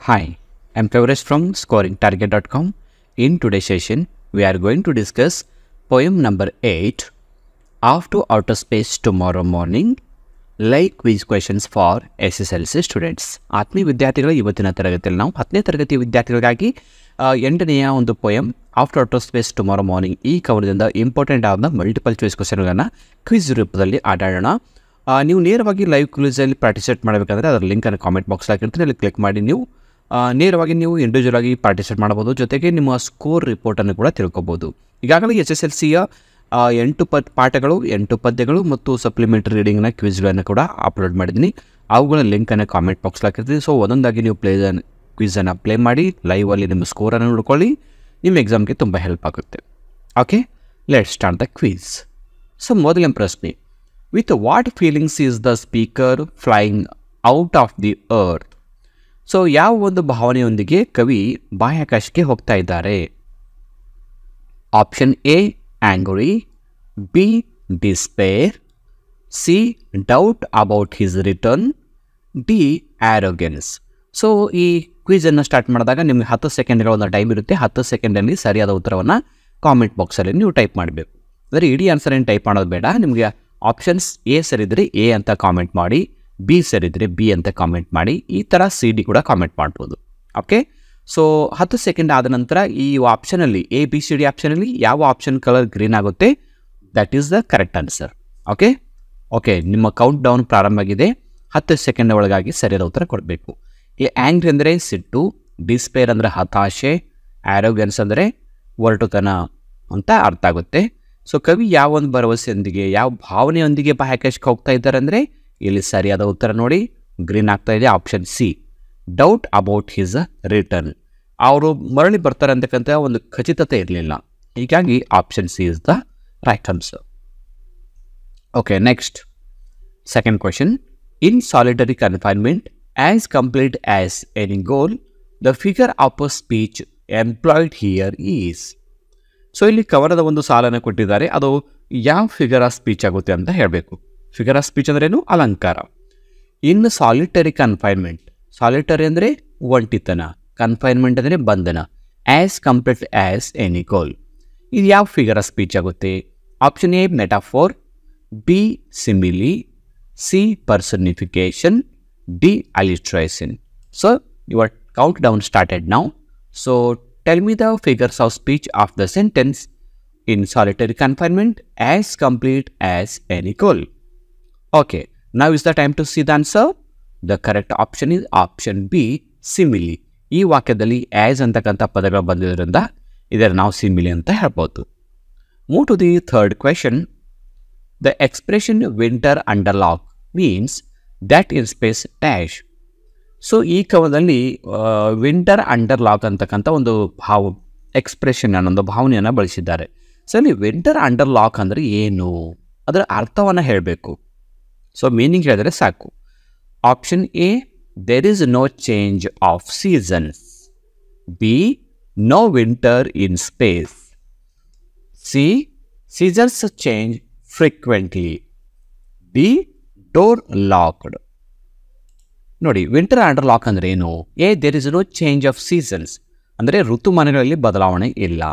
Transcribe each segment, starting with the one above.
Hi, I'm Kavresh from scoringtarget.com. In today's session, we are going to discuss poem number 8, Off to Outer Space Tomorrow Morning, live quiz questions for SSLC students. ಆತ್ಮೀಯ ವಿದ್ಯಾರ್ಥಿಗಳ ಇವತ್ತಿನ ತರಗತಿಯಲ್ಲಿ ನಾವು 10ನೇ ತರಗತಿ ವಿದ್ಯಾರ್ಥಿಗಳಿಗಾಗಿ 8ನೆಯ ಒಂದು poem after outer space tomorrow morning ಈ ಕವನದಿಂದ important ಆದ ಮಲ್ಟಿಪಲ್ ಚಾಯ್ಸ್ ಕ್ವೆಶನ್ಗಳನ್ನು ಕ್ವಿಜ್ ರೂಪದಲ್ಲಿ ಆಡೋಣ. ನೀವು ನೇರವಾಗಿ ಲೈವ್ ಕ್ವಿಜಲ್ಲಿ ಪಾರ್ಟಿಸಿಪೇಟ್ ಮಾಡಬೇಕಂದ್ರೆ ಅದರ ಲಿಂಕನ್ನು ಕಾಮೆಂಟ್ ಬಾಕ್ಸ್ ಹಾಕಿರ್ತೀನಿ, ಅಲ್ಲಿ ಕ್ಲಿಕ್ ಮಾಡಿ ನೀವು ನೇರವಾಗಿ ನೀವು ಇಂಡಿವಿಜುವಲ್ ಆಗಿ ಪಾರ್ಟಿಸಿಪೇಟ್ ಮಾಡಬಹುದು. ಜೊತೆಗೆ ನಿಮ್ಮ ಸ್ಕೋರ್ ರಿಪೋರ್ಟನ್ನು ಕೂಡ ತಿಳ್ಕೊಬೋದು. ಈಗಾಗಲೇ SSLCಯ 8 ಪಾಠಗಳು 8 ಪದ್ಯಗಳು ಮತ್ತು ಸಪ್ಲಿಮೆಂಟರಿ ರೀಡಿಂಗ್ನ ಕ್ವಿಜ್ಗಳನ್ನು ಕೂಡ ಅಪ್ಲೋಡ್ ಮಾಡಿದ್ದೀನಿ. ಅವುಗಳ ಲಿಂಕನ್ನು ಕಾಮೆಂಟ್ ಬಾಕ್ಸ್ ಹಾಕಿರ್ತೀನಿ. ಸೊ ಒಂದೊಂದಾಗಿ ನೀವು ಕ್ವಿಝನ್ನು ಪ್ಲೇ ಮಾಡಿ ಲೈವಲ್ಲಿ ನಿಮ್ಮ ಸ್ಕೋರನ್ನು ನೋಡ್ಕೊಳ್ಳಿ. ನಿಮ್ಮ ಎಕ್ಸಾಮ್ಗೆ ತುಂಬ ಹೆಲ್ಪ್ ಆಗುತ್ತೆ. Okay, let start the quiz. So ಮೊದಲನೇ ಪ್ರಶ್ನೆ, with what feelings is the speaker flying out of the earth? So ಯಾವ ಒಂದು ಭಾವನೆಯೊಂದಿಗೆ ಕವಿ ಬಾಹ್ಯಾಕಾಶಕ್ಕೆ ಹೋಗ್ತಾ ಇದ್ದಾರೆ? Option A angry, B despair, C doubt about his return, D arrogance. So ಈ ಕ್ವಿಝನ್ನು ಸ್ಟಾರ್ಟ್ ಮಾಡಿದಾಗ ನಿಮಗೆ 10 ಸೆಕೆಂಡ್ಗಳ ಒಂದು ಟೈಮ್ ಇರುತ್ತೆ. 10 ಸೆಕೆಂಡಲ್ಲಿ ಸರಿಯಾದ ಉತ್ತರವನ್ನು ಕಾಮೆಂಟ್ ಬಾಕ್ಸಲ್ಲಿ ನೀವು ಟೈಪ್ ಮಾಡಬೇಕು. ಅಂದರೆ ಇಡೀ ಆನ್ಸರ್ ಏನು ಟೈಪ್ ಮಾಡೋದು ಬೇಡ. ನಿಮಗೆ ಆಪ್ಷನ್ಸ್ ಎ ಸರಿದ್ರೆ ಎ ಅಂತ ಕಾಮೆಂಟ್ ಮಾಡಿ, ಬಿ ಸರಿದ್ರೆ ಬಿ ಅಂತ ಕಾಮೆಂಟ್ ಮಾಡಿ, ಈ ಥರ CD ಕೂಡ ಕಾಮೆಂಟ್ ಮಾಡ್ಬೋದು. ಓಕೆ, ಸೊ 10 ಸೆಕೆಂಡ್ ಆದ ನಂತರ ಈ ಆಪ್ಷನಲ್ಲಿ ABCD ಆಪ್ಷನಲ್ಲಿ ಯಾವ ಆಪ್ಷನ್ ಕಲರ್ ಗ್ರೀನ್ ಆಗುತ್ತೆ that is the correct answer. Okay, ನಿಮ್ಮ ಕೌಂಟ್ ಡೌನ್ ಪ್ರಾರಂಭ ಆಗಿದೆ. 10 ಸೆಕೆಂಡ್ ಒಳಗಾಗಿ ಸರಿಯಾದ ಉತ್ತರ ಕೊಡಬೇಕು. ಈ ಆ್ಯಂಗ್ರಿ ಅಂದರೆ ಸಿಟ್ಟು, ಡಿಸ್ಪೇರ್ ಅಂದರೆ ಹತಾಶೆ, ಆ್ಯರೋಗೆನ್ಸ್ ಅಂದರೆ ಒರಟುತನ ಅಂತ ಅರ್ಥ ಆಗುತ್ತೆ. ಸೊ ಕವಿ ಯಾವ ಒಂದು ಭರವಸೆಯೊಂದಿಗೆ ಯಾವ ಭಾವನೆಯೊಂದಿಗೆ ಬಾಹ್ಯಾಕಾಶಕ್ಕೆ ಹೋಗ್ತಾ ಇದ್ದಾರೆ ಅಂದರೆ ಇಲ್ಲಿ ಸರಿಯಾದ ಉತ್ತರ ನೋಡಿ ಗ್ರೀನ್ ಆಗ್ತಾ ಇದೆ, option C, doubt about his return. ಅವರು ಮರಳಿ ಬರ್ತಾರೆ ಅಂತಕ್ಕಂಥ ಒಂದು ಖಚಿತತೆ ಇರಲಿಲ್ಲ. ಹೀಗಾಗಿ option C is the right answer. Okay, next second question. In solitary confinement as complete as any gaol the figure of a speech employed here is. So ಇಲ್ಲಿ ಕವನದ ಒಂದು ಸಾಲನ್ನು ಕೊಟ್ಟಿದ್ದಾರೆ. ಅದು ಯಾವ ಫಿಗರ್ ಆಫ್ ಸ್ಪೀಚ್ ಆಗುತ್ತೆ ಅಂತ ಹೇಳಬೇಕು. ಫಿಗರ್ ಆಫ್ ಸ್ಪೀಚ್ ಅಂದ್ರೇನು? ಅಲಂಕಾರ. ಇನ್ ಸಾಲಿಟರಿ ಕನ್ಫೈನ್ಮೆಂಟ್, ಸಾಲಿಟರಿ ಅಂದರೆ ಒಂಟಿತನ, ಕನ್ಫೈನ್ಮೆಂಟ್ ಅಂದರೆ ಬಂಧನ, as complete as any goal. ಇದು ಯಾವ ಫಿಗರ್ ಆಫ್ ಸ್ಪೀಚ್ ಆಗುತ್ತೆ? Option A metaphor, B simile, C personification, D alliteration. So your count down started now. So tell me the figures of speech of the sentence in solitary confinement as complete as any goal. Okay, now is the time to see the answer. The correct option is option B, simile. ಈ ವಾಕ್ಯದಲ್ಲಿ as ಅಂತಕ್ಕಂಥ ಪದಗಳು ಬಂದಿರೋದ್ರಿಂದ ಇದನ್ನು ನಾವು simile ಅಂತ ಹೇಳ್ಬೋದು. Move to the third question. The expression winter under lock means that in space dash. So ಈ ಕವನದಲ್ಲಿ ವಿಂಟರ್ ಅಂಡರ್ ಲಾಕ್ ಅಂತಕ್ಕಂಥ ಒಂದು ಎಕ್ಸ್ಪ್ರೆಷನ್ ಅನ್ನೊಂದು ಭಾವನೆಯನ್ನು ಬಳಸಿದ್ದಾರೆ. ಸೊ ಇಲ್ಲಿ ವಿಂಟರ್ ಅಂಡರ್ ಲಾಕ್ ಅಂದರೆ ಏನು, ಅದರ ಅರ್ಥವನ್ನು ಹೇಳಬೇಕು. ಸೊ ಮೀನಿಂಗ್ ಹೇಳಿದ್ರೆ ಸಾಕು. Option A, there is no change of seasons. B, no winter in space. C, seasons change frequently. D, door locked. ನೋಡಿ, ವಿಂಟರ್ ಅಂಡರ್ ಲಾಕ್ ಅಂದರೆ ಏನು? A, there is no change of seasons ಅಂದರೆ ಋತುಮಾನಗಳಲ್ಲಿ ಬದಲಾವಣೆ ಇಲ್ಲ.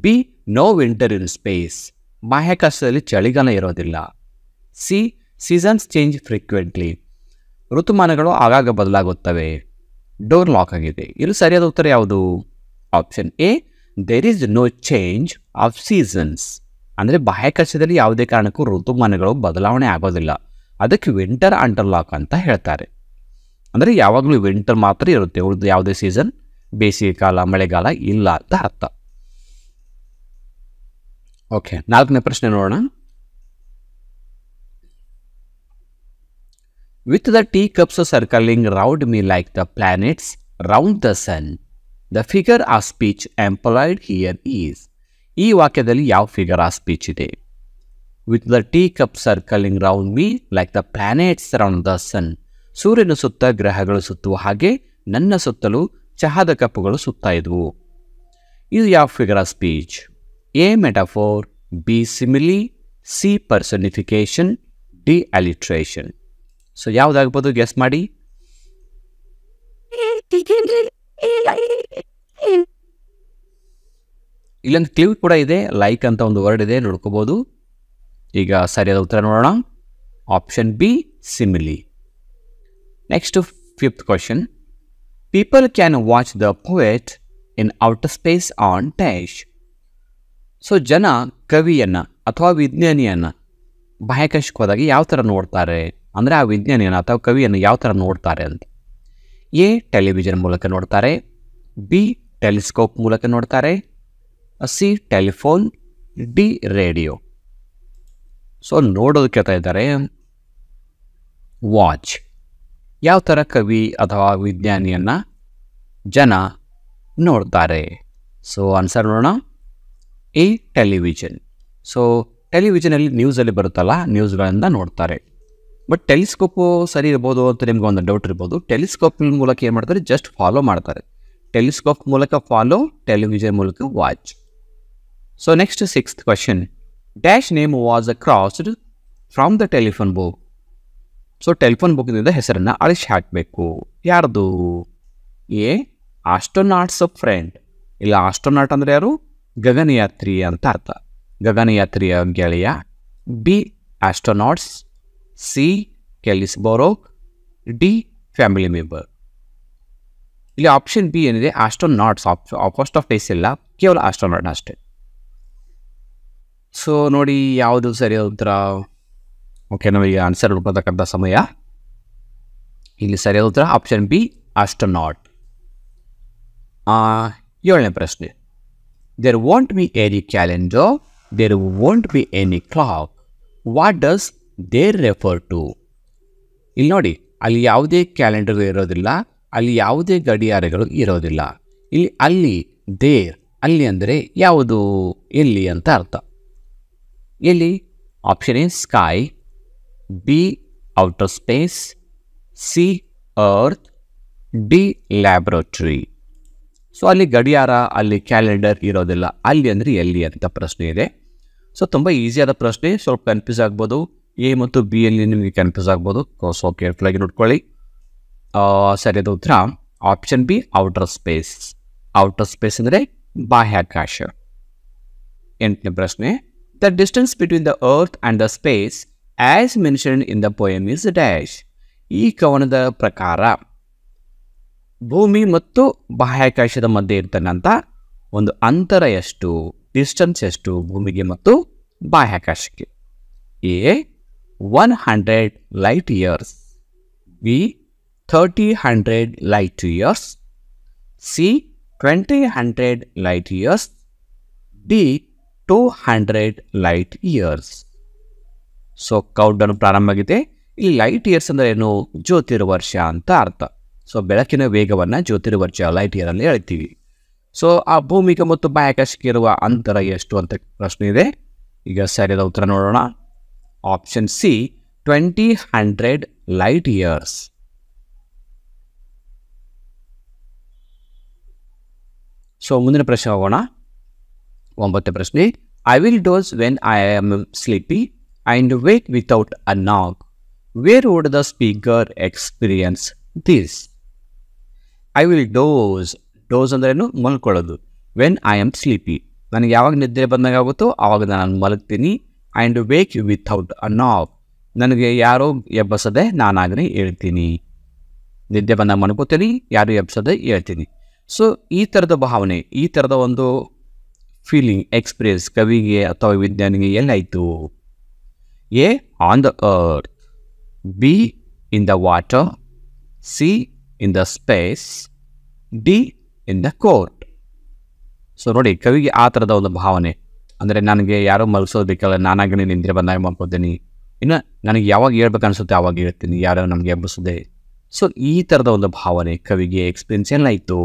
B, no winter in space ಬಾಹ್ಯಾಕಾಶದಲ್ಲಿ ಚಳಿಗಾಲ ಇರೋದಿಲ್ಲ. ಸಿ, ಸೀಸನ್ಸ್ ಚೇಂಜ್ ಫ್ರೀಕ್ವೆಂಟ್ಲಿ ಋತುಮಾನಗಳು ಆಗಾಗ ಬದಲಾಗುತ್ತವೆ. ಡೋರ್ ಲಾಕ್ ಆಗಿದೆ. ಇಲ್ಲಿ ಸರಿಯಾದ ಉತ್ತರ ಯಾವುದು? Option A, there is no change of seasons ಅಂದರೆ ಬಾಹ್ಯಾಕಾಶದಲ್ಲಿ ಯಾವುದೇ ಕಾರಣಕ್ಕೂ ಋತುಮಾನಗಳು ಬದಲಾವಣೆ ಆಗೋದಿಲ್ಲ. ಅದಕ್ಕೆ ವಿಂಟರ್ ಅಂಡರ್ ಲಾಕ್ ಅಂತ ಹೇಳ್ತಾರೆ. ಅಂದರೆ ಯಾವಾಗಲೂ ವಿಂಟರ್ ಮಾತ್ರ ಇರುತ್ತೆ, ಉಳಿದು ಯಾವುದೇ ಸೀಸನ್, ಬೇಸಿಗೆ ಕಾಲ ಮಳೆಗಾಲ ಇಲ್ಲ ಅಂತ ಅರ್ಥ. ಓಕೆ, 4ನೇ ಪ್ರಶ್ನೆ ನೋಡೋಣ. With the teacups circling round me like the planets round the sun, the figure of speech employed here is. ಈ ವಾಕ್ಯದಲ್ಲಿ ಯಾವ ಫಿಗರ್ ಆಫ್ ಸ್ಪೀಚ್ ಇದೆ? With the teacup circling round me like the planets round the sun. ಸೂರ್ಯನ ಸುತ್ತ ಗ್ರಹಗಳು ಸುತ್ತುವ ಹಾಗೆ ನನ್ನ ಸುತ್ತಲೂ ಚಹಾದ ಕಪ್ಪುಗಳು ಸುತ್ತಾ ಇದ್ವು. ಇದು ಯಾವ figure of speech? A metaphor, B simile, C personification, D alliteration. So ಯಾವುದಾಗ್ಬೋದು ಗೆಸ್ ಮಾಡಿ. ಇಲ್ಲೊಂದು ಕ್ಲಿವ್ ಕೂಡ ಇದೆ, ಲೈಕ್ ಅಂತ ಒಂದು ವರ್ಡ್ ಇದೆ, ನೋಡ್ಕೋಬಹುದು. ಈಗ ಸರಿಯಾದ ಉತ್ತರ ನೋಡೋಣ. Option B simile. Next 5th question. People can watch the poet in outer space on dash. So ಜನ ಕವಿಯನ್ನು ಅಥವಾ ವಿಜ್ಞಾನಿಯನ್ನು ಬಾಹ್ಯಾಕಾಶಕ್ಕೆ ಹೋದಾಗ ಯಾವ ಥರ ನೋಡ್ತಾರೆ, ಅಂದರೆ ಆ ವಿಜ್ಞಾನಿಯನ್ನು ಅಥವಾ ಕವಿಯನ್ನು ಯಾವ ಥರ ನೋಡ್ತಾರೆ ಅಂತ. ಎ ಟೆಲಿವಿಷನ್ ಮೂಲಕ ನೋಡ್ತಾರೆ, ಬಿ ಟೆಲಿಸ್ಕೋಪ್ ಮೂಲಕ ನೋಡ್ತಾರೆ, C telephone, D radio. So ನೋಡೋದು ಕೇಳ್ತಾ ಇದ್ದಾರೆ. ವಾಚ್ ಯಾವ ಥರ ಕವಿ ಅಥವಾ ವಿಜ್ಞಾನಿಯನ್ನು ಜನ ನೋಡ್ತಾರೆ. ಸೊ ಆನ್ಸರ್ ನೋಡೋಣ. A television. ಸೊ ಟೆಲಿವಿಷನಲ್ಲಿ ನ್ಯೂಸಲ್ಲಿ ಬರುತ್ತಲ್ಲ, ನ್ಯೂಸ್ಗಳಿಂದ ನೋಡ್ತಾರೆ. ಬಟ್ ಟೆಲಿಸ್ಕೋಪು ಸರಿ ಇರ್ಬೋದು ಅಂತ ನಿಮ್ಗೆ ಒಂದು ಡೌಟ್ ಇರ್ಬೋದು. ಟೆಲಿಸ್ಕೋಪ್ ಮೂಲಕ ಏನು ಮಾಡ್ತಾರೆ, ಜಸ್ಟ್ ಫಾಲೋ ಮಾಡ್ತಾರೆ. ಟೆಲಿಸ್ಕೋಪ್ ಮೂಲಕ ಫಾಲೋ, ಟೆಲಿವಿಷನ್ ಮೂಲಕ watch. So next 6th question. Dash name was crossed from the telephone book. So telephone ಬುಕ್ನಿಂದ ಹೆಸರನ್ನು ಅಳಿಸಿ ಹಾಕಬೇಕು. ಯಾರ್ದು? A astronaut's friend. ಇಲ್ಲ, ಆಸ್ಟ್ರೋನಾಟ್ ಅಂದರೆ ಯಾರು? ಗಗನಯಾತ್ರಿ ಅಂತ ಅರ್ಥ, ಗಗನಯಾತ್ರಿಯ ಗೆಳೆಯ. ಬಿ ಆಸ್ಟ್ರೋನಾಟ್ಸ್, ಸಿ ಕೆಲಿಸ್ಬೋರೋಕ್, ಡಿ ಫ್ಯಾಮಿಲಿ ಮೆಂಬರ್. ಇಲ್ಲಿ ಆಪ್ಷನ್ ಬಿ ಏನಿದೆ ಆಸ್ಟ್ರೋನಾಟ್ಸ್, ಫಸ್ಟ್ ಆಫ್ ಪ್ಲೇಸ್ ಇಲ್ಲ, ಕೇವಲ ಆಸ್ಟ್ರೋನಾಟ್ ಅಷ್ಟೇ. ಸೊ ನೋಡಿ ಯಾವುದು ಸರಿಯಾದ ಉತ್ತರ. ಓಕೆ, ನಮಗೆ ಆನ್ಸರ್ ಹುಡ್ಕೋತಕ್ಕಂಥ ಸಮಯ. ಇಲ್ಲಿ ಸರಿಯಾದ ಉತ್ತರ ಆಪ್ಷನ್ ಬಿ ಆಸ್ಟ್ರೋನಾಟ್. 7ನೇ ಪ್ರಶ್ನೆ. There won't be any calendar, there won't be any clock, what does there refer to. ಇಲ್ಲಿ ನೋಡಿ, ಅಲ್ಲಿ ಯಾವುದೇ ಕ್ಯಾಲೆಂಡರ್ ಇರೋದಿಲ್ಲ, ಅಲ್ಲಿ ಯಾವುದೇ ಗಡಿಯಾರಗಳು ಇರೋದಿಲ್ಲ. ಅಲ್ಲಿ ದೇರ್, ಅಲ್ಲಿ ಅಂದರೆ ಯಾವುದು, ಎಲ್ಲಿ ಅಂತ ಅರ್ಥ. ಎಲ್ಲಿ? Option A sky, B outer space, C earth, D laboratory. So ಅಲ್ಲಿ ಗಡಿಯಾರ, ಅಲ್ಲಿ ಕ್ಯಾಲೆಂಡರ್ ಇರೋದಿಲ್ಲ, ಅಲ್ಲಿ ಅಂದರೆ ಎಲ್ಲಿ ಅಂತ ಪ್ರಶ್ನೆ ಇದೆ. ಸೊ ತುಂಬ ಈಸಿಯಾದ ಪ್ರಶ್ನೆ, ಸ್ವಲ್ಪ ಕನ್ಫ್ಯೂಸ್ ಆಗ್ಬೋದು. ಎ ಮತ್ತು ಬಿ ಅಲ್ಲಿ ನಿಮಗೆ ಕನ್ಫ್ಯೂಸ್ ಆಗ್ಬೋದು. ಸೊ ಕೇರ್ಫುಲ್ಲಾಗಿ ನೋಡ್ಕೊಳ್ಳಿ. ಸರಿಯಾದ ಉತ್ತರ option B outer space. Outer space ಅಂದರೆ ಬಾಹ್ಯಾಕಾಶ. 8ನೇ ಪ್ರಶ್ನೆ. The distance between the earth and the space as mentioned in the poem is dash. ಈ ಕವನದ ಪ್ರಕಾರ ಭೂಮಿ ಮತ್ತು ಬಾಹ್ಯಾಕಾಶದ ಮಧ್ಯೆ ಇರ್ತಕ್ಕಂಥ ಒಂದು ಅಂತರ ಎಷ್ಟು, ಡಿಸ್ಟೆನ್ಸ್ ಎಷ್ಟು ಭೂಮಿಗೆ ಮತ್ತು ಬಾಹ್ಯಾಕಾಶಕ್ಕೆ? A 100 light years, B 3000 light years, C 2000 light years, D 200 light years. So countdown ಪ್ರಾರಂಭ ಆಗಿದೆ. ಇಲ್ಲಿ ಲೈಟ್ ಇಯರ್ಸ್ ಅಂದರೆ ಏನು? ಜ್ಯೋತಿರ್ವರ್ಷ ಅಂತ ಅರ್ಥ. ಸೊ ಬೆಳಕಿನ ವೇಗವನ್ನು ಜ್ಯೋತಿರ್ವರ್ಷ, ಲೈಟ್ ಇಯರಲ್ಲಿ ಹೇಳ್ತೀವಿ. ಸೊ ಆ ಭೂಮಿಗೆ ಮತ್ತು ಬಾಹ್ಯಾಕಾಶಕ್ಕೆ ಇರುವ ಅಂತರ ಎಷ್ಟು ಅಂತ ಪ್ರಶ್ನೆ ಇದೆ. ಈಗ ಸರಿಯಾದ ಉತ್ತರ ನೋಡೋಣ. Option C 2000 light years. So ಮುಂದಿನ ಪ್ರಶ್ನೆ ಹೋಗೋಣ. 9ನೇ ಪ್ರಶ್ನೆ. I will doze when I am sleepy and wake without a knock, where would the speaker experience this? I will doze. Doze ಅಂದ್ರೇನು? ಮಲ್ಕೊಳ್ಳೋದು. ವೆನ್ ಐ ಆಮ್ ಸ್ಲೀಪಿ, ನನಗೆ ಯಾವಾಗ ನಿದ್ರೆ ಬಂದಾಗ ಆಗುತ್ತೋ ಆವಾಗ ನಾನು ಮಲಗ್ತೀನಿ. And wake without a knock, ನನಗೆ ಯಾರೋ ಎಬ್ಬಸದೆ ನಾನಾಗಲೇ ಹೇಳ್ತೀನಿ. ನಿದ್ದೆ ಬಂದಾಗ ಮಲ್ಕೋತೀನಿ, ಯಾರು ಎಬ್ಬಸದೆ ಹೇಳ್ತೀನಿ. ಸೊ ಈ ಥರದ ಭಾವನೆ, ಈ ಥರದ ಒಂದು ಫೀಲಿಂಗ್, ಎಕ್ಸ್ಪೀರಿಯನ್ಸ್ ಕವಿಗೆ ಅಥವಾ ವಿಜ್ಞಾನಿಗೆ ಎಲ್ಲಾಯಿತು? A on the earth, B in the water, C in the space, D in the court. So ನೋಡಿ, ಕವಿಗೆ ಆ ಥರದ ಒಂದು ಭಾವನೆ, ಅಂದರೆ ನನಗೆ ಯಾರೋ ಮಲಗಿಸೋದು ಬೇಕಲ್ಲ, ನಾನಾಗಿ ನಿದ್ರೆ ಬಂದಾಗ ಮಲ್ಕೋತೀನಿ, ಇನ್ನು ನನಗೆ ಯಾವಾಗ ಹೇಳ್ಬೇಕು ಅನಿಸುತ್ತೆ ಆವಾಗ ಹೇಳ್ತೀನಿ, ಯಾರೋ ನಮಗೆ ಎಬ್ಬಿಸದೆ. ಸೊ ಈ ಥರದ ಒಂದು ಭಾವನೆ ಕವಿಗೆ ಎಕ್ಸ್ಪೀರಿಯನ್ಸ್ ಎಲ್ಲಾಯಿತು?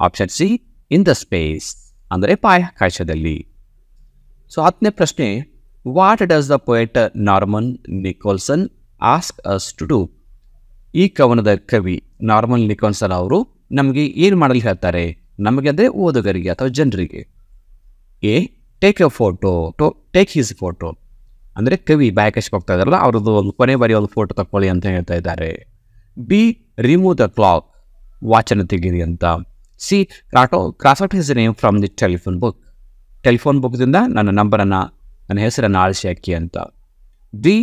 Option C in the space, ಅಂದರೆ ಬಾಹ್ಯಾಕಾಶದಲ್ಲಿ. ಸೊ 10ನೇ ಪ್ರಶ್ನೆ. What does the poet Norman Nicholson ask us to do? ಈ ಕವನದ ಕವಿ ನಾರ್ಮನ್ ನಿಕೋಲ್ಸನ್ ಅವರು ನಮಗೆ ಏನು ಮಾಡಲು ಹೇಳ್ತಾರೆ? ನಮಗೆ ಅಂದರೆ ಓದುಗರಿಗೆ ಅಥವಾ ಜನರಿಗೆ. A take A photo, take his photo, ಅಂದರೆ ಕವಿ ಬಾಹ್ಯಾಕಾಶಕ್ಕೆ ಹೋಗ್ತಾ ಇದ್ದಾರಲ್ಲ ಅವ್ರದ್ದು ಒಂದು ಕೊನೆ ಬಾರಿ ಒಂದು ಫೋಟೋ ತಗೊಳ್ಳಿ ಅಂತ ಹೇಳ್ತಾ ಇದ್ದಾರೆ. ಬಿ ರಿಮೂವ್ ದ ಕ್ಲಾಕ್, ವಾಚನ ತೆಗೀರಿ ಅಂತ. C cross out his name from the telephone book. Telephone ಬುಕ್ದಿಂದ ನನ್ನ ಹೆಸರನ್ನು ಆಳಿಸಿ ಹಾಕಿ ಅಂತ. D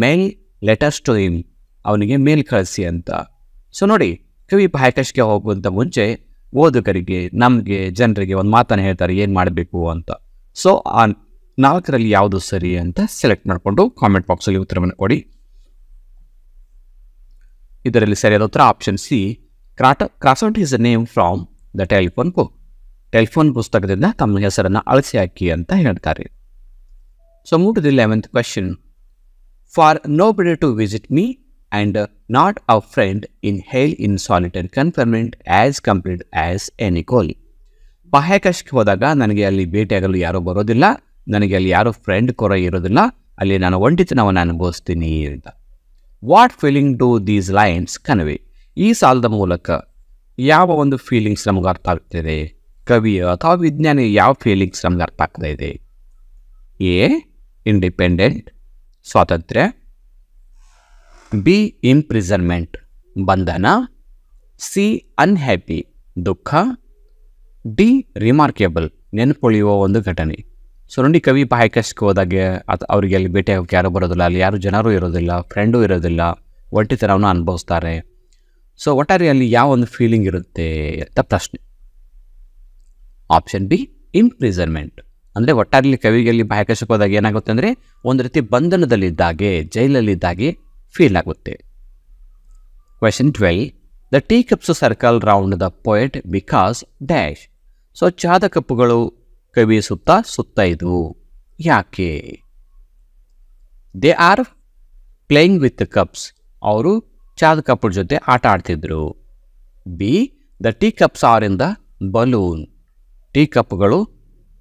mail letters to him. ಅವನಿಗೆ ಮೇಲ್ ಕಳಿಸಿ ಅಂತ. ಸೊ ನೋಡಿ, ಕವಿ ಬಾಹ್ಯಾಕಾಶಕ್ಕೆ ಹೋಗುವಂಥ ಮುಂಚೆ ಓದುಗರಿಗೆ, ನಮಗೆ ಜನರಿಗೆ ಒಂದು ಮಾತನ್ನು ಹೇಳ್ತಾರೆ ಏನು ಮಾಡಬೇಕು ಅಂತ. ಸೊ ಆ 4ರಲ್ಲಿ ಯಾವುದು ಸರಿ ಅಂತ ಸೆಲೆಕ್ಟ್ ಮಾಡಿಕೊಂಡು ಕಾಮೆಂಟ್ ಬಾಕ್ಸಲ್ಲಿ ಉತ್ತರವನ್ನು ಕೊಡಿ. ಇದರಲ್ಲಿ ಸರಿಯಾದ ಉತ್ತರ option C, cross out his name from the telephone book. Telephone ಪುಸ್ತಕದಿಂದ ತಮ್ಮ ಹೆಸರನ್ನು ಅಳಿಸಿ ಹಾಕಿ ಅಂತ ಹೇಳ್ತಾರೆ. So move to the 11th question. For nobody to visit me and not a friend in hell in solitary confinement as complete as any goal. ಬಾಹ್ಯಾಕಾಶಕ್ಕೆ ಹೋದಾಗ ನನಗೆ ಅಲ್ಲಿ ಭೇಟಿಯಾಗಲು ಯಾರೂ ಬರೋದಿಲ್ಲ, ನನಗೆ ಅಲ್ಲಿ ಯಾರೂ ಫ್ರೆಂಡ್ ಕೂಡ ಇರೋದಿಲ್ಲ, ಅಲ್ಲಿ ನಾನು ಒಂಟಿತನವನ್ನು ಅನುಭವಿಸ್ತೀನಿ ಅಂತ. What feeling do these lines convey? ಈ ಸಾಲದ ಮೂಲಕ ಯಾವ ಒಂದು ಫೀಲಿಂಗ್ಸ್ ನಮಗೆ ಅರ್ಥ ಆಗ್ತಿದೆ? ಕವಿಯ ಅಥವಾ ವಿಜ್ಞಾನಿ ಯಾವ ಫೀಲಿಂಗ್ಸ್ ನಮ್ಗೆ ಅರ್ಥ ಆಗ್ತಾ ಇದೆ? ಎ ಇಂಡಿಪೆಂಡೆಂಟ್, ಸ್ವಾತಂತ್ರ್ಯ. ಬಿ ಇಂಪ್ರಿಸನ್ಮೆಂಟ್, ಬಂಧನ. ಸಿ ಅನ್ಹ್ಯಾಪಿ, ದುಃಖ. ಡಿ ರಿಮಾರ್ಕೇಬಲ್, ನೆನಪುಳಿಯುವ ಒಂದು ಘಟನೆ. ಸೊ ನೋಡಿ, ಕವಿ ಬಾಹ್ಯಾಕಾಶಕ್ಕೆ ಹೋದಾಗ ಅವರಿಗೆ ಅಲ್ಲಿ ಭೇಟಿಯಾಗೋಕ್ಕೆ ಯಾರೂ ಬರೋದಿಲ್ಲ, ಅಲ್ಲಿ ಯಾರು ಜನರೂ ಇರೋದಿಲ್ಲ, ಫ್ರೆಂಡೂ ಇರೋದಿಲ್ಲ, ಒಂಟಿತನವನ್ನು ಅನುಭವಿಸ್ತಾರೆ. ಸೊ ಒಟ್ಟಾರೆ ಅಲ್ಲಿ ಯಾವ ಒಂದು ಫೀಲಿಂಗ್ ಇರುತ್ತೆ ಅಂತ ಪ್ರಶ್ನೆ. Option B imprisonment. ಅಂದರೆ ಒಟ್ಟಾರೆಯಲ್ಲಿ ಕವಿಗೆ ಬಾಹ್ಯಾಕಾಶಕ್ಕೆ ಹೋದಾಗ ಏನಾಗುತ್ತೆ ಅಂದರೆ ಒಂದು ರೀತಿ ಬಂಧನದಲ್ಲಿದ್ದಾಗೆ, ಜೈಲಲ್ಲಿದ್ದಾಗೆ ಫೀಲ್ ಆಗುತ್ತೆ. Question 12. The tea cups circle round the poet because dash. So ಚಹಾದ ಕಪ್ಪುಗಳು ಕವಿ ಸುತ್ತ ಇದ್ವು, ಯಾಕೆ? They are playing with cups. ಅವರು ಚಹಾದ ಕಪ್ಪುಗಳ ಜೊತೆ ಆಟ ಆಡ್ತಿದ್ರು. B the tea cups are in the balloon. Tea ಕಪ್ಗಳು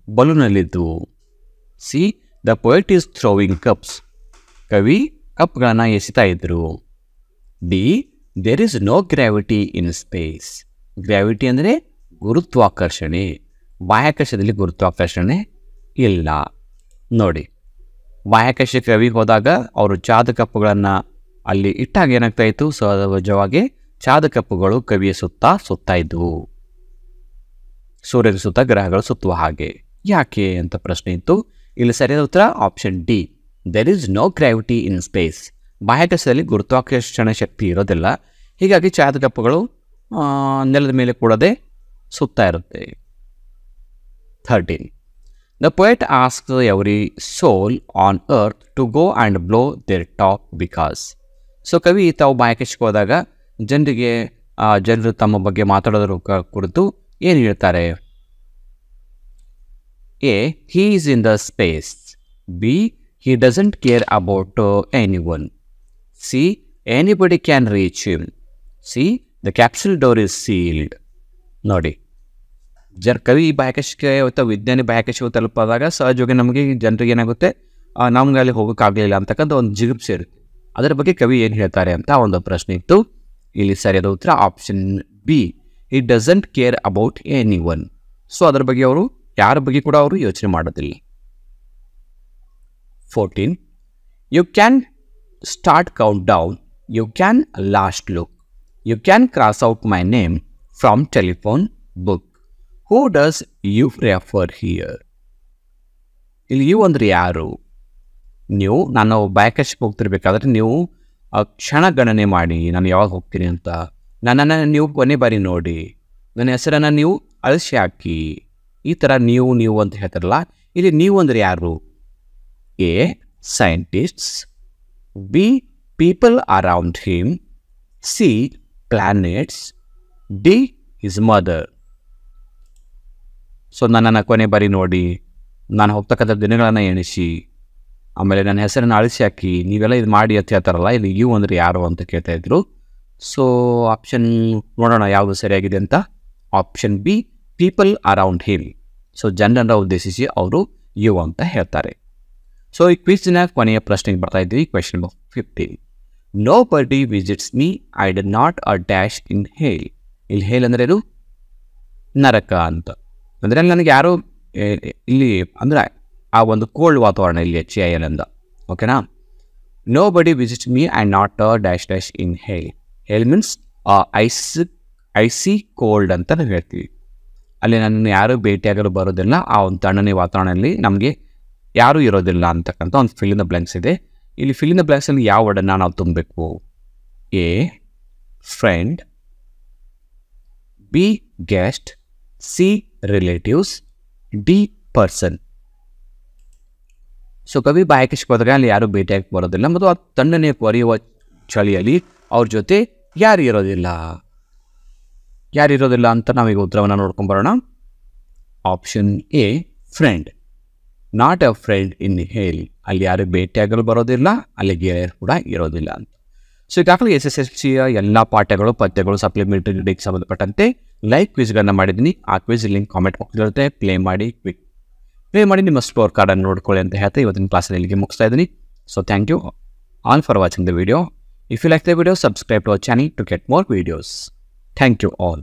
ಬಲೂನಲ್ಲಿದ್ದವು. C the poet is throwing cups. ಕವಿ ಕಪ್ಗಳನ್ನು ಎಸಿತಾ ಇದ್ರು. D there is no gravity in space. Gravity ಅಂದರೆ ಗುರುತ್ವಾಕರ್ಷಣೆ. ಬಾಹ್ಯಾಕಾಶದಲ್ಲಿ ಗುರುತ್ವಾಕರ್ಷಣೆ ಇಲ್ಲ. ನೋಡಿ, ಬಾಹ್ಯಾಕಾಶ ಕವಿ ಹೋದಾಗ ಅವರು ಚಹಾದ ಕಪ್ಪುಗಳನ್ನು ಅಲ್ಲಿ ಇಟ್ಟಾಗ ಏನಾಗ್ತಾ ಇತ್ತು? ಸಹಜವಾಗಿ ಚಹಾದ ಕಪ್ಪುಗಳು ಕವಿಯ ಸುತ್ತ ಇದ್ವು. ಸೂರ್ಯನ ಸುತ್ತ ಗ್ರಹಗಳು ಸುತ್ತುವ ಹಾಗೆ. ಯಾಕೆ ಅಂತ ಪ್ರಶ್ನೆ ಇತ್ತು. ಇಲ್ಲಿ ಸರಿಯಾದ ಉತ್ತರ option D, there is no gravity in space. ಬಾಹ್ಯಾಕಾಶದಲ್ಲಿ ಗುರುತ್ವಾಕರ್ಷಣ ಶಕ್ತಿ ಇರೋದಿಲ್ಲ, ಹೀಗಾಗಿ ಚಹಾದ ಕಪ್ಪುಗಳು ನೆಲದ ಮೇಲೆ ಕೂಡದೆ ಸುತ್ತಾ ಇರುತ್ತೆ. 13. The poet ask every soul on earth to go and blow their top because. So ಕವಿ ತಾವು ಬಾಹ್ಯಾಕಾಶಕ್ಕೆ ಹೋದಾಗ ಜನರು ತಮ್ಮ ಬಗ್ಗೆ ಮಾತಾಡೋದ್ರ ಕುರಿತು ಏನು ಹೇಳ್ತಾರೆ? A he is in the space. B he doesn't care about any one. C anybody can reach him. C the capsule door is sealed. ನೋಡಿ, ಕವಿ ಬಾಹ್ಯಾಕಾಶಕ್ಕೆ ಅಥವಾ ವಿಜ್ಞಾನಿ ಬಾಹ್ಯಾಕಾಶಕ್ಕೆ ತಲುಪಿದಾಗ ಸಹಜವಾಗಿ ನಮಗೆ ಜನರಿಗೆ ಏನಾಗುತ್ತೆ, ನಮ್ಗೆ ಅಲ್ಲಿ ಹೋಗೋಕ್ಕಾಗಲಿಲ್ಲ ಅಂತಕ್ಕಂಥ ಒಂದು ಜಿಗುಪ್ಸೆ ಇರುತ್ತೆ. ಅದರ ಬಗ್ಗೆ ಕವಿ ಏನು ಹೇಳ್ತಾರೆ ಅಂತ ಒಂದು ಪ್ರಶ್ನೆ ಇತ್ತು. ಇಲ್ಲಿ ಸರಿಯಾದ ಉತ್ತರ option B, he doesn't care about any one. So ಅದರ ಬಗ್ಗೆ ಅವರು ಯಾರ ಬಗ್ಗೆ ಕೂಡ ಅವರು ಯೋಚನೆ ಮಾಡೋದಿಲ್ಲ. 14. You can start count down, you can last look, you can cross out my name from telephone book. Who does you refer here? ಇಲ್ಲಿ ಯು ಅಂದರೆ ಯಾರು? ನೀವು, ನಾನು ಬಾಹ್ಯಾಕಾಶಕ್ಕೆ ಹೋಗ್ತಿರ್ಬೇಕಾದ್ರೆ ನೀವು ಕ್ಷಣಗಣನೆ ಮಾಡಿ ನಾನು ಯಾವಾಗ ಹೋಗ್ತೀನಿ ಅಂತ. ನನ್ನನ್ನು ನೀವು ಕೊನೆ ಬಾರಿ ನೋಡಿ, ನನ್ನ ಹೆಸರನ್ನು ನೀವು ಅಳಿಸಿ ಹಾಕಿ, ಈ ಥರ ನೀವು ಅಂತ ಹೇಳ್ತಾರಲ್ಲ, ಇಲ್ಲಿ ನೀವು ಅಂದರೆ ಯಾರು? A scientists. B people around him. C planets. D his mother. So ನನ್ನನ್ನು ಕೊನೆ ಬಾರಿ ನೋಡಿ, ನಾನು ಹೋಗ್ತಕ್ಕಂಥ ದಿನಗಳನ್ನು ಎಣಿಸಿ, ಆಮೇಲೆ ನನ್ನ ಹೆಸರನ್ನು ಅಳಿಸಿ ಹಾಕಿ, ನೀವೆಲ್ಲ ಇದು ಮಾಡಿ ಅಂತ ಹೇಳ್ತಾರಲ್ಲ, ಇಲ್ಲಿ ಯು ಅಂದರೆ ಯಾರು ಅಂತ ಕೇಳ್ತಾ ಇದ್ರು. ಸೊ ಆಪ್ಷನ್ ನೋಡೋಣ ಯಾವುದು ಸರಿಯಾಗಿದೆ ಅಂತ. Option B people around him. So ಜನರನ್ನು ಉದ್ದೇಶಿಸಿ ಅವರು ಯು ಅಂತ ಹೇಳ್ತಾರೆ. ಸೊ ಈ ಕ್ವಿಜ್ನ ಕೊನೆಯ ಪ್ರಶ್ನೆಗೆ ಬರ್ತಾ ಇದ್ದೀವಿ. Question number 15. ನೋ ಬಡಿ ವಿಸಿಟ್ಸ್ ಮೀ ಐ ಡ್ ನಾಟ್ ಅ ಡ್ಯಾಶ್ ಇನ್ ಹೇಲ್. ಇಲ್ಲಿ ಹೇಲ್ ಅಂದರೆ ಇದು ನರಕ ಅಂತ. ಅಂದರೆ ನನಗೆ ಯಾರು ಇಲ್ಲಿ ಅಂದರೆ ಆ ಒಂದು ಕೋಲ್ಡ್ ವಾತಾವರಣ ಇಲ್ಲಿ HAL ಅಂದ. ಓಕೆನಾ? ನೋ ಬಡಿ visits me I not a dash in he'll. He'll means IC cold ಅಂತ ನಾವು ಹೇಳ್ತೀವಿ. ಅಲ್ಲಿ ನನ್ನನ್ನು ಯಾರೂ ಭೇಟಿಯಾಗಲು ಬರೋದಿಲ್ಲ, ಆ ಒಂದು ತಣ್ಣನೆ ವಾತಾವರಣದಲ್ಲಿ ನಮಗೆ ಯಾರೂ ಇರೋದಿಲ್ಲ ಅಂತಕ್ಕಂಥ ಒಂದು ಫಿಲ್ ಇನ್ ದ ಬ್ಲ್ಯಾಂಕ್ಸ್ ಇದೆ. ಇಲ್ಲಿ ಫಿಲ್ ಇನ್ ದ ಬ್ಲ್ಯಾಂಕ್ಸಲ್ಲಿ ಯಾವ ವರ್ಡನ್ನು ನಾವು ತುಂಬಬೇಕು? A friend, B guest, C relatives, D person. So ಕವಿ ಬಾಹ್ಯಾಕಾಶಕ್ಕೆ ಹೋದಾಗ ಅಲ್ಲಿ ಯಾರೂ ಭೇಟಿಯಾಗಿ ಬರೋದಿಲ್ಲ ಮತ್ತು ಆ ತಣ್ಣನೆ ಕೊರೆಯುವ ಚಳಿಯಲ್ಲಿ ಅವ್ರ ಜೊತೆ ಯಾರು ಇರೋದಿಲ್ಲ ಅಂತ ನಾವೀಗ ಉತ್ತರವನ್ನು ನೋಡ್ಕೊಂಬರೋಣ. Option A friend, not a friend in hell. ಅಲ್ಲಿ ಯಾರು ಭೇಟಿಯಾಗಲು ಬರೋದಿಲ್ಲ, ಅಲ್ಲಿ ಗೆಳೆಯರು ಕೂಡ ಇರೋದಿಲ್ಲ ಅಂತ. ಸೊ ಈಗಾಗಲೇ SSLCಯ ಎಲ್ಲ ಪಾಠಗಳು, ಪದ್ಯಗಳು, ಸಪ್ಲಿಮೆಂಟರಿ ರೀಡಿಂಗ್ ಸಂಬಂಧಪಟ್ಟಂತೆ ಲೈವ್ ಕ್ವಿಜ್ಗಳನ್ನು ಮಾಡಿದ್ದೀನಿ. ಆ ಕ್ವಿಜ್ ಲಿಂಕ್ ಕಾಮೆಂಟ್ ಬಾಕ್ಸ್ ಇರುತ್ತೆ, ಪ್ಲೇ ಮಾಡಿ ನಿಮ್ಮ ಸ್ಕೋರ್ ಕಾರ್ಡನ್ನು ನೋಡ್ಕೊಳ್ಳಿ ಅಂತ ಹೇಳ್ತಾ ಇವತ್ತಿನ ಕ್ಲಾಸಲ್ಲಿ ಇಲ್ಲಿಗೆ ಮುಗಿಸ್ತಾ ಇದ್ದೀನಿ. So thank you all for watching the video. If you like the video, subscribe to our channel to get more videos. Thank you all.